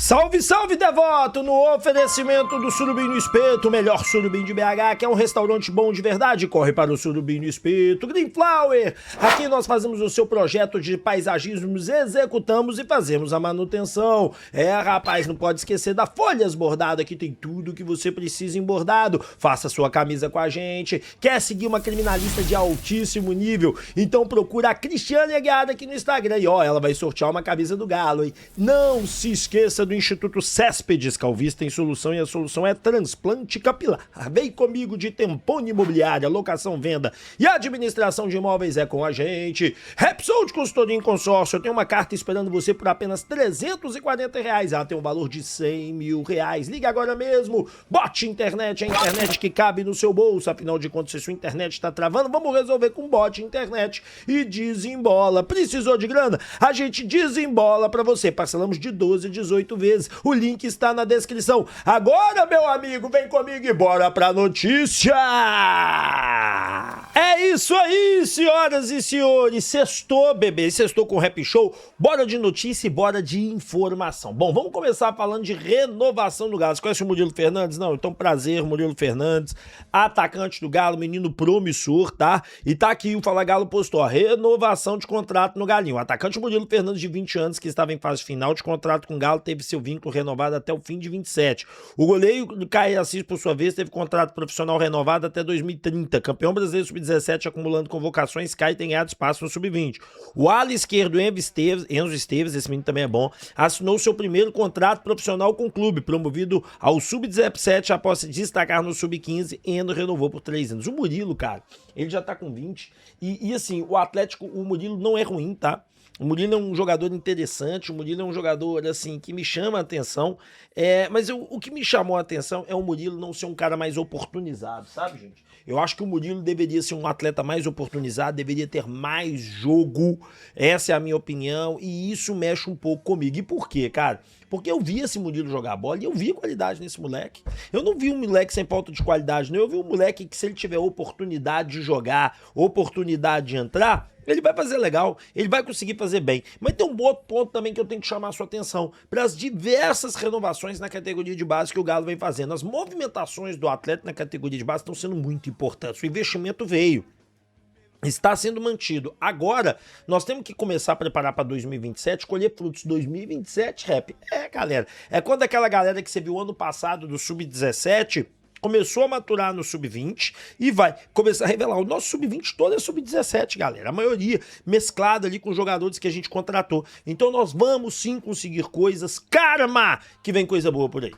Salve, salve, devoto! No oferecimento do Surubim no Espeto, o melhor surubim de BH, que é um restaurante bom de verdade, corre para o Surubim no Espeto. Green Flower! Aqui nós fazemos o seu projeto de paisagismos, executamos e fazemos a manutenção. Rapaz, não pode esquecer da Folhas Bordado, aqui tem tudo que você precisa em bordado. Faça sua camisa com a gente. Quer seguir uma criminalista de altíssimo nível? Então procura a Cristiane Aguiar aqui no Instagram e ela vai sortear uma camisa do Galo, hein? Não se esqueça do Instituto Céspedes, Calvista tem solução e a solução é transplante capilar. Vem comigo de Tempone Imobiliária, locação, venda e administração de imóveis é com a gente. Repsol de consultoria em consórcio, eu tenho uma carta esperando você por apenas R$340. Ela tem um valor de R$100 mil. Ligue agora mesmo. Bote Internet, a internet que cabe no seu bolso. Afinal de contas, se sua internet está travando, vamos resolver com Bote Internet e desembola. Precisou de grana? A gente desembola pra você. Parcelamos de 12 a 18 vezes. O link está na descrição. Agora, meu amigo, vem comigo e bora pra notícia! É isso aí, senhoras e senhores. Sextou, bebê. Sextou com o Rap Show. Bora de notícia e bora de informação. Bom, vamos começar falando de renovação do Galo. Você conhece o Murilo Fernandes? Não? Então, prazer, Murilo Fernandes, atacante do Galo, menino promissor, tá? E tá aqui, o Fala Galo postou a renovação de contrato no Galinho. O atacante Murilo Fernandes, de 20 anos, que estava em fase final de contrato com o Galo, teve seu vínculo renovado até o fim de 27. O goleiro Caio Assis, por sua vez, teve contrato profissional renovado até 2030. Campeão brasileiro sub-17, acumulando convocações, Caio tem ganhado espaço no sub-20. O ala esquerdo, Enzo Esteves, esse menino também é bom, assinou seu primeiro contrato profissional com o clube, promovido ao sub-17 após se destacar no sub-15. Enzo renovou por 3 anos. O Murilo, cara, ele já tá com 20 e assim, o Atlético, o Murilo não é ruim, tá? O Murilo é um jogador interessante, o Murilo é um jogador, assim, que me chama a atenção, mas o que me chamou a atenção é o Murilo não ser um cara mais oportunizado, sabe, gente? Eu acho que o Murilo deveria ser um atleta mais oportunizado, deveria ter mais jogo, essa é a minha opinião, e isso mexe um pouco comigo. E por quê, cara? Porque eu vi esse Murilo jogar bola e eu vi qualidade nesse moleque. Eu não vi um moleque sem falta de qualidade, não. Eu vi um moleque que, se ele tiver oportunidade de jogar, oportunidade de entrar, ele vai fazer legal, ele vai conseguir fazer bem. Mas tem um outro ponto também que eu tenho que chamar a sua atenção para as diversas renovações na categoria de base que o Galo vem fazendo. As movimentações do atleta na categoria de base estão sendo muito importantes. O investimento veio. Está sendo mantido. Agora, nós temos que começar a preparar para 2027, colher frutos. 2027, Rap, galera, é quando aquela galera que você viu ano passado do Sub-17 começou a maturar no Sub-20 e vai começar a revelar. O nosso Sub-20 todo é Sub-17, galera. A maioria mesclada ali com jogadores que a gente contratou. Então nós vamos sim conseguir coisas. Karma! Que vem coisa boa por aí.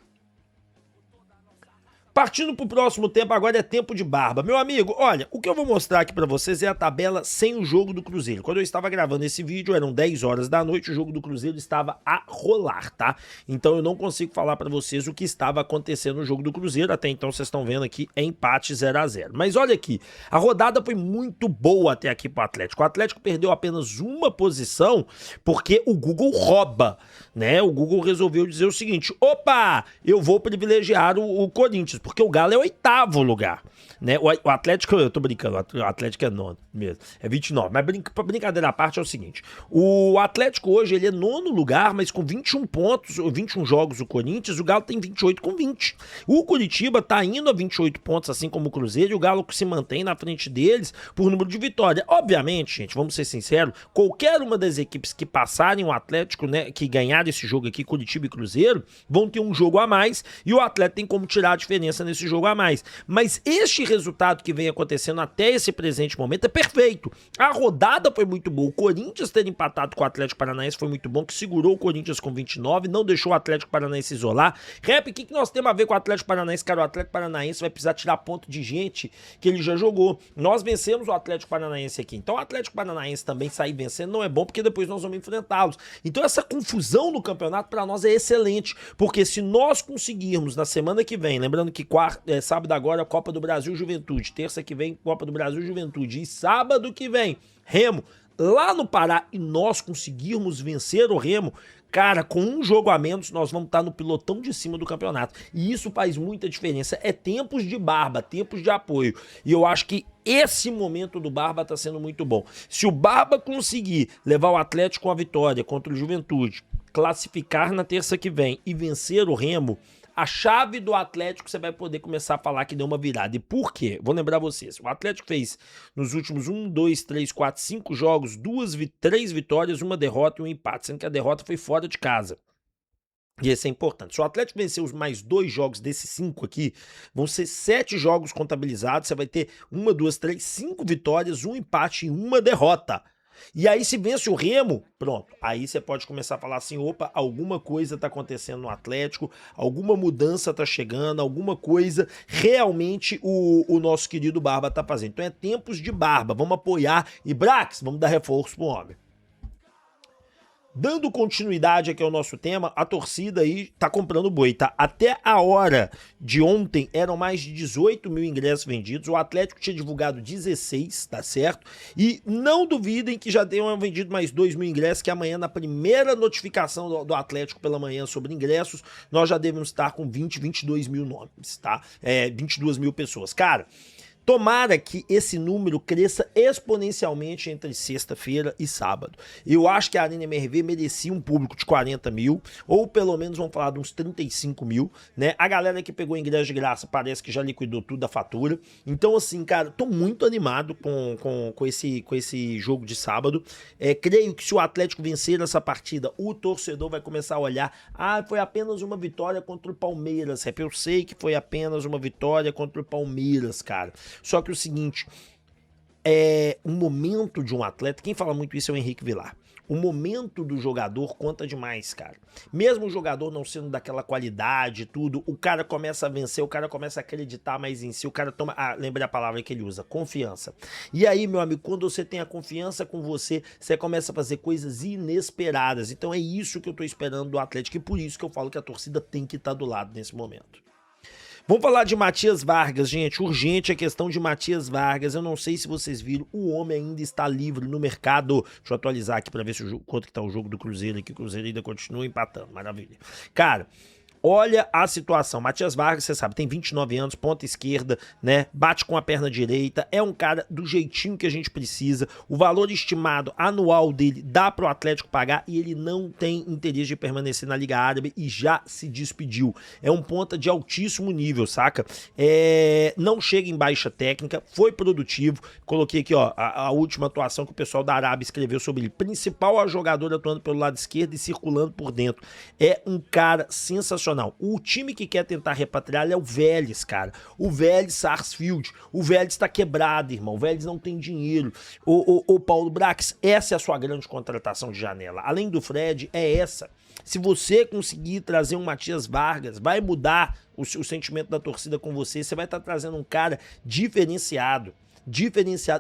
Partindo pro próximo tempo, agora é tempo de barba. Meu amigo, olha, o que eu vou mostrar aqui pra vocês é a tabela sem o jogo do Cruzeiro. Quando eu estava gravando esse vídeo, eram 10 horas da noite, o jogo do Cruzeiro estava a rolar, tá? Então eu não consigo falar pra vocês o que estava acontecendo no jogo do Cruzeiro. Até então vocês estão vendo aqui, é empate 0-0. Mas olha aqui, a rodada foi muito boa até aqui pro Atlético. O Atlético perdeu apenas uma posição porque o Google rouba, né? O Google resolveu dizer o seguinte: opa, eu vou privilegiar o Corinthians, porque o Galo é o 8º lugar, né? O Atlético, eu tô brincando, o Atlético é 9º mesmo, é 29, mas brincadeira à parte é o seguinte: o Atlético hoje, ele é 9º lugar, mas com 21 pontos, ou 21 jogos o Corinthians, o Galo tem 28 com 20. O Curitiba tá indo a 28 pontos, assim como o Cruzeiro, e o Galo se mantém na frente deles por número de vitória. Obviamente, gente, vamos ser sinceros, qualquer uma das equipes que passarem o Atlético, né, que ganhar esse jogo aqui, Curitiba e Cruzeiro, vão ter um jogo a mais, e o Atlético tem como tirar a diferença nesse jogo a mais. Mas este resultado que vem acontecendo até esse presente momento é perfeito. A rodada foi muito boa. O Corinthians ter empatado com o Atlético Paranaense foi muito bom, que segurou o Corinthians com 29, não deixou o Atlético Paranaense isolar. Rap, o que nós temos a ver com o Atlético Paranaense? Cara, o Atlético Paranaense vai precisar tirar ponto de gente que ele já jogou. Nós vencemos o Atlético Paranaense aqui. Então o Atlético Paranaense também sair vencendo não é bom, porque depois nós vamos enfrentá-los. Então essa confusão no campeonato para nós é excelente, porque se nós conseguirmos na semana que vem, lembrando que sábado agora, Copa do Brasil Juventude. Terça que vem, Copa do Brasil Juventude. E sábado que vem, Remo, lá no Pará, e nós conseguirmos vencer o Remo, cara, com um jogo a menos, nós vamos estar no pilotão de cima do campeonato. E isso faz muita diferença. É tempos de barba, tempos de apoio. E eu acho que esse momento do Barba está sendo muito bom. Se o Barba conseguir levar o Atlético com a vitória contra o Juventude, classificar na terça que vem e vencer o Remo, a chave do Atlético você vai poder começar a falar que deu uma virada. E por quê? Vou lembrar vocês. O Atlético fez nos últimos 1, 2, 3, 4, 5 jogos, 3 vitórias, 1 derrota e 1 empate, sendo que a derrota foi fora de casa. E esse é importante. Se o Atlético vencer os mais 2 jogos desses 5 aqui, vão ser 7 jogos contabilizados. Você vai ter 1, 2, 3, 5 vitórias, 1 empate e 1 derrota. E aí, se vence o Remo, pronto. Aí você pode começar a falar assim: opa, alguma coisa tá acontecendo no Atlético, alguma mudança tá chegando, alguma coisa realmente o nosso querido Barba tá fazendo. Então é tempos de Barba. Vamos apoiar. E Brax, vamos dar reforço pro homem. Dando continuidade aqui ao nosso tema, a torcida aí tá comprando boi, tá? Até a hora de ontem eram mais de 18 mil ingressos vendidos, o Atlético tinha divulgado 16, tá certo? E não duvidem que já tenham vendido mais 2 mil ingressos, que amanhã na primeira notificação do Atlético pela manhã sobre ingressos, nós já devemos estar com 22 mil nomes, tá? 22 mil pessoas. Cara, tomara que esse número cresça exponencialmente entre sexta-feira e sábado. Eu acho que a Arena MRV merecia um público de 40 mil, ou pelo menos vamos falar de uns 35 mil, né? A galera que pegou ingresso de graça parece que já liquidou tudo a fatura. Então, assim, cara, tô muito animado com esse jogo de sábado. Creio que se o Atlético vencer essa partida, o torcedor vai começar a olhar: ah, foi apenas uma vitória contra o Palmeiras. Eu sei que foi apenas uma vitória contra o Palmeiras, cara. Só que o seguinte, o momento de um atleta, quem fala muito isso é o Henrique Vilar. O momento do jogador conta demais, cara. Mesmo o jogador não sendo daquela qualidade, tudo, o cara começa a vencer, o cara começa a acreditar mais em si, o cara toma, lembra a palavra que ele usa, confiança. E aí, meu amigo, quando você tem a confiança com você, você começa a fazer coisas inesperadas. Então é isso que eu tô esperando do Atlético e por isso que eu falo que a torcida tem que estar do lado nesse momento. Vamos falar de Matias Vargas, gente. Urgente a questão de Matias Vargas. Eu não sei se vocês viram, o homem ainda está livre no mercado. Deixa eu atualizar aqui para ver quanto que tá o jogo do Cruzeiro aqui. O Cruzeiro ainda continua empatando. Maravilha. Cara, olha a situação. Matias Vargas, você sabe, tem 29 anos, ponta esquerda, né? Bate com a perna direita. É um cara do jeitinho que a gente precisa. O valor estimado anual dele dá pro Atlético pagar e ele não tem interesse de permanecer na Liga Árabe e já se despediu. É um ponta de altíssimo nível, saca? Não chega em baixa técnica, foi produtivo. Coloquei aqui, ó, a última atuação que o pessoal da Arábia escreveu sobre ele. Principal jogador atuando pelo lado esquerdo e circulando por dentro. É um cara sensacional. O time que quer tentar repatriar é o Vélez, cara. O Vélez Sarsfield. O Vélez está quebrado, irmão. O Vélez não tem dinheiro. O Paulo Brax, essa é a sua grande contratação de janela. Além do Fred, é essa. Se você conseguir trazer um Matias Vargas, vai mudar o sentimento da torcida com você. Você vai estar trazendo um cara diferenciado.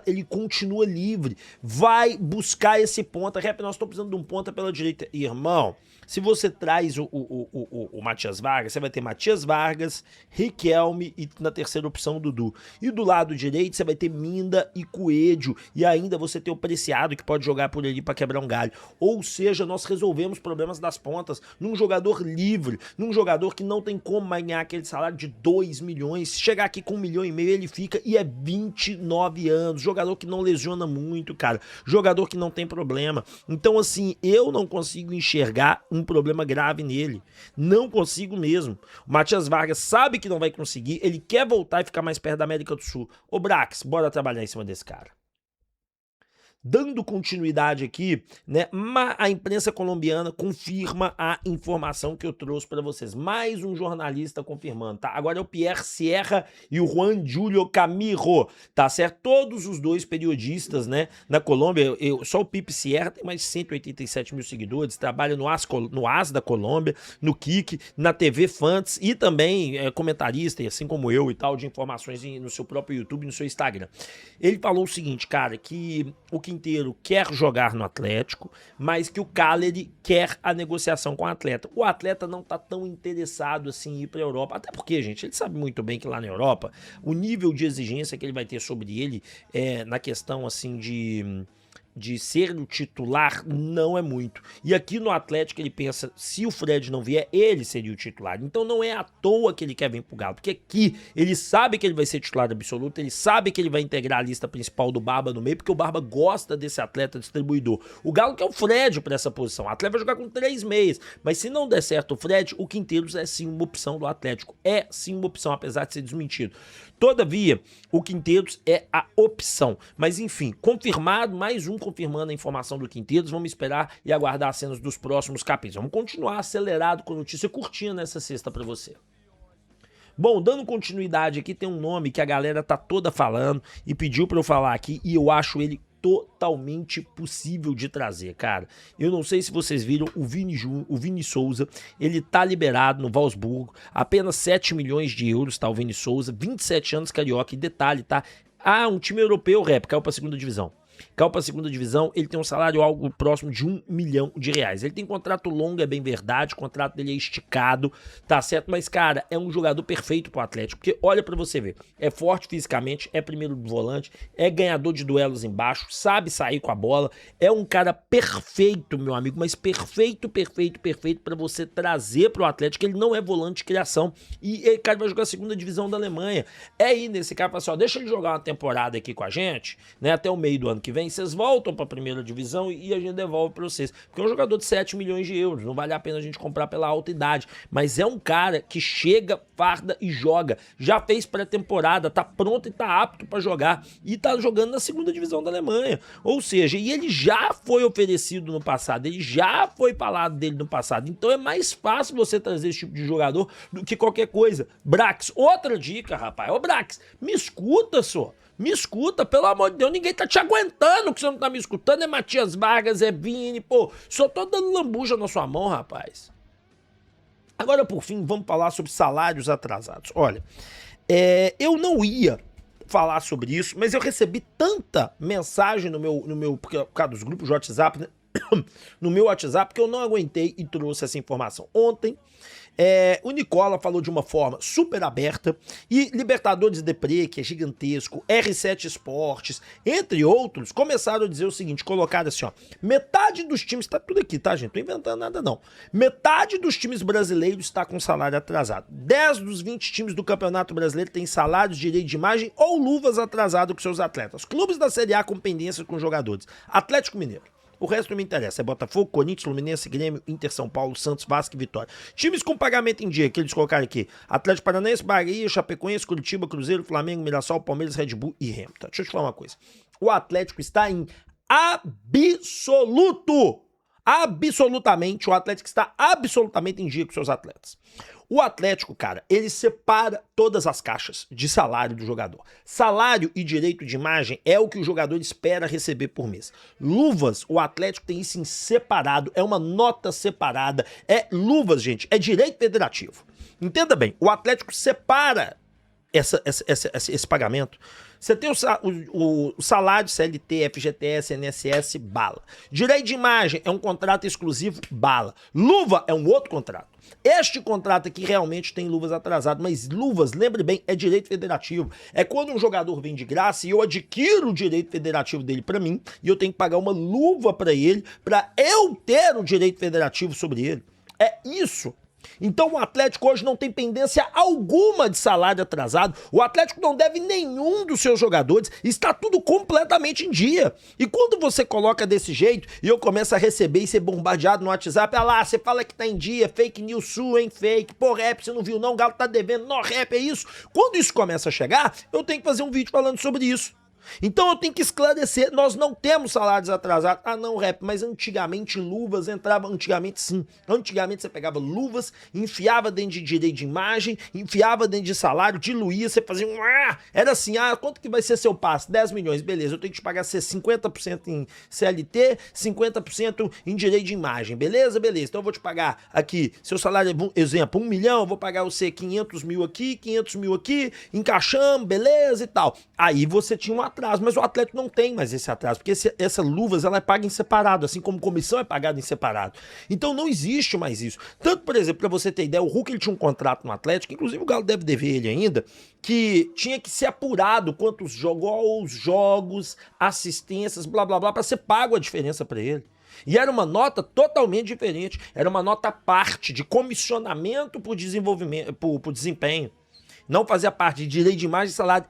Ele continua livre, vai buscar esse ponta. Nós estamos precisando de um ponta pela direita. Irmão, se você traz o Matias Vargas, você vai ter Matias Vargas, Riquelme e na terceira opção o Dudu. E do lado direito você vai ter Minda e Coelho. E ainda você tem o Preciado que pode jogar por ali para quebrar um galho. Ou seja, nós resolvemos problemas das pontas num jogador livre, num jogador que não tem como ganhar aquele salário de 2 milhões. Se chegar aqui com 1,5 milhão ele fica e é 29 anos, jogador que não lesiona muito, cara, jogador que não tem problema. Então, assim, eu não consigo enxergar um problema grave nele, não consigo mesmo. O Matias Vargas sabe que não vai conseguir, ele quer voltar e ficar mais perto da América do Sul. Ô Brax, bora trabalhar em cima desse cara. Dando continuidade aqui, né, a imprensa colombiana confirma a informação que eu trouxe para vocês. Mais um jornalista confirmando, tá? Agora é o Pierre Sierra e o Juan Julio Camilo, tá certo? Todos os dois periodistas, né, na Colômbia. Só o Pipe Sierra tem mais de 187 mil seguidores, trabalha no AS da Colômbia, no Kik, na TV Fantes e também é comentarista, assim como eu e tal, de informações no seu próprio YouTube, no seu Instagram. Ele falou o seguinte, cara, que o Quinteiro quer jogar no Atlético, mas que o Caleri quer a negociação com o atleta. O atleta não tá tão interessado assim em ir pra Europa, até porque, gente, ele sabe muito bem que lá na Europa, o nível de exigência que ele vai ter sobre ele na questão assim de de ser o titular não é muito. E aqui no Atlético ele pensa, se o Fred não vier, ele seria o titular. Então não é à toa que ele quer vir pro Galo, porque aqui ele sabe que ele vai ser titular absoluto, ele sabe que ele vai integrar a lista principal do Barba no meio, porque o Barba gosta desse atleta distribuidor. O Galo quer o Fred pra essa posição. O Atlético vai jogar com 3 meias, mas se não der certo o Fred, o Quinteiros é sim uma opção do Atlético. É sim uma opção, apesar de ser desmentido. Todavia, o Quinteiros é a opção. Mas enfim, confirmado, mais um confirmando a informação do Quinteiros. Vamos esperar e aguardar as cenas dos próximos capítulos. Vamos continuar acelerado com a notícia curtinha nessa sexta pra você. Bom, dando continuidade aqui, tem um nome que a galera tá toda falando e pediu pra eu falar aqui e eu acho ele totalmente possível de trazer, cara. Eu não sei se vocês viram o Vini Souza, ele tá liberado no Wolfsburgo, apenas 7 milhões de euros, tá, o Vini Souza, 27 anos, carioca, e detalhe, tá? Ah, um time europeu, rap, caiu pra segunda divisão. Caiu para a segunda divisão, ele tem um salário algo próximo de R$1 milhão. Ele tem contrato longo, é bem verdade, o contrato dele é esticado, tá certo? Mas, cara, é um jogador perfeito pro Atlético, porque olha pra você ver, é forte fisicamente, é primeiro volante, é ganhador de duelos embaixo, sabe sair com a bola, é um cara perfeito, meu amigo, mas perfeito pra você trazer pro Atlético. Ele não é volante de criação e ele, cara, vai jogar a segunda divisão da Alemanha. É aí nesse cara, fala assim, ó, deixa ele jogar uma temporada aqui com a gente, né, até o meio do ano que vem, vocês voltam para a primeira divisão e a gente devolve para vocês. Porque é um jogador de 7 milhões de euros, não vale a pena a gente comprar pela alta idade. Mas é um cara que chega, farda e joga. Já fez pré-temporada, tá pronto e tá apto para jogar. E tá jogando na segunda divisão da Alemanha. Ou seja, e ele já foi oferecido no passado, ele já foi falado dele no passado. Então é mais fácil você trazer esse tipo de jogador do que qualquer coisa. Brax, outra dica, rapaz. Ô Brax, me escuta, só. Me escuta, pelo amor de Deus, ninguém tá te aguentando que você não tá me escutando. É Matias Vargas, é Vini, pô, só tô dando lambuja na sua mão, rapaz. Agora, por fim, vamos falar sobre salários atrasados. Olha, eu não ia falar sobre isso, mas eu recebi tanta mensagem no meu por causa dos grupos de WhatsApp, né? No meu WhatsApp, que eu não aguentei e trouxe essa informação. Ontem, o Nicola falou de uma forma super aberta e Libertadores Depre, que é gigantesco, R7 Esportes, entre outros, começaram a dizer o seguinte, colocaram assim, ó, metade dos times, tá tudo aqui, tá, gente? Não tô inventando nada, não. Metade dos times brasileiros está com salário atrasado. 10 dos 20 times do Campeonato Brasileiro têm salários, direito de imagem ou luvas atrasado com seus atletas. Clubes da Série A com pendência com jogadores. Atlético Mineiro. O resto não me interessa, é Botafogo, Corinthians, Fluminense, Grêmio, Inter, São Paulo, Santos, Vasco e Vitória. Times com pagamento em dia, que eles colocaram aqui, Atlético Paranaense, Bahia, Chapecoense, Curitiba, Cruzeiro, Flamengo, Mirassol, Palmeiras, Red Bull e Remo. Tá, deixa eu te falar uma coisa, o Atlético está em absolutamente, o Atlético está absolutamente em dia com seus atletas. O Atlético, cara, ele separa todas as caixas de salário do jogador. Salário e direito de imagem é o que o jogador espera receber por mês. Luvas, o Atlético tem isso em separado, é uma nota separada. Luvas, gente, é direito federativo. Entenda bem, o Atlético separa esse pagamento. Você tem o salário CLT, FGTS, INSS, bala. Direito de imagem é um contrato exclusivo, bala. Luva é um outro contrato. Este contrato aqui realmente tem luvas atrasadas, mas luvas, lembre bem, é direito federativo. É quando um jogador vem de graça e eu adquiro o direito federativo dele pra mim e eu tenho que pagar uma luva pra ele, pra eu ter o direito federativo sobre ele. É isso. Então o Atlético hoje não tem pendência alguma de salário atrasado, o Atlético não deve nenhum dos seus jogadores, está tudo completamente em dia. E quando você coloca desse jeito e eu começo a receber e ser bombardeado no WhatsApp, lá, você fala que tá em dia, fake news sua, hein, fake, pô, rap, você não viu não, o Galo tá devendo, não, rap, é isso. Quando isso começa a chegar, eu tenho que fazer um vídeo falando sobre isso. Então eu tenho que esclarecer, nós não temos salários atrasados. Ah não, rap, mas antigamente luvas entravam, antigamente sim. Antigamente você pegava luvas, enfiava dentro de direito de imagem, enfiava dentro de salário, diluía, você fazia um... Era assim, quanto que vai ser seu passe? 10 milhões, beleza, eu tenho que te pagar 50% em CLT, 50% em direito de imagem, beleza? Beleza, então eu vou te pagar aqui, seu salário é, exemplo, 1 milhão, eu vou pagar você 500 mil aqui, 500 mil aqui, encaixamos, beleza e tal. Aí você tinha uma atraso, mas o Atlético não tem mais esse atraso, porque essa luvas ela é paga em separado, assim como comissão é pagada em separado. Então não existe mais isso. Tanto, por exemplo, para você ter ideia, o Hulk ele tinha um contrato no Atlético, inclusive o Galo deve dever ele ainda, que tinha que ser apurado quantos jogos, assistências, blá blá blá, para ser pago a diferença para ele. E era uma nota totalmente diferente, era uma nota à parte de comissionamento por desenvolvimento, por desempenho. Não fazia parte de direito de imagem e salário,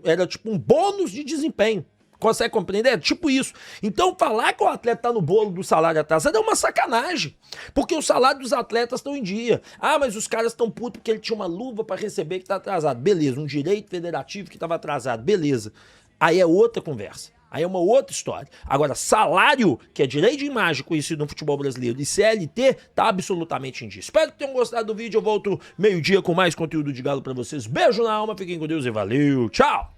era tipo um bônus de desempenho. Consegue compreender? É tipo isso. Então falar que o atleta tá no bolo do salário atrasado é uma sacanagem. Porque o salário dos atletas estão em dia. Ah, mas os caras estão putos porque ele tinha uma luva para receber que tá atrasado. Beleza, um direito federativo que estava atrasado. Beleza. Aí é outra conversa. Aí é uma outra história. Agora, salário, que é direito de imagem conhecido no futebol brasileiro, e CLT, tá absolutamente em dia. Espero que tenham gostado do vídeo. Eu volto meio-dia com mais conteúdo de Galo pra vocês. Beijo na alma, fiquem com Deus e valeu. Tchau!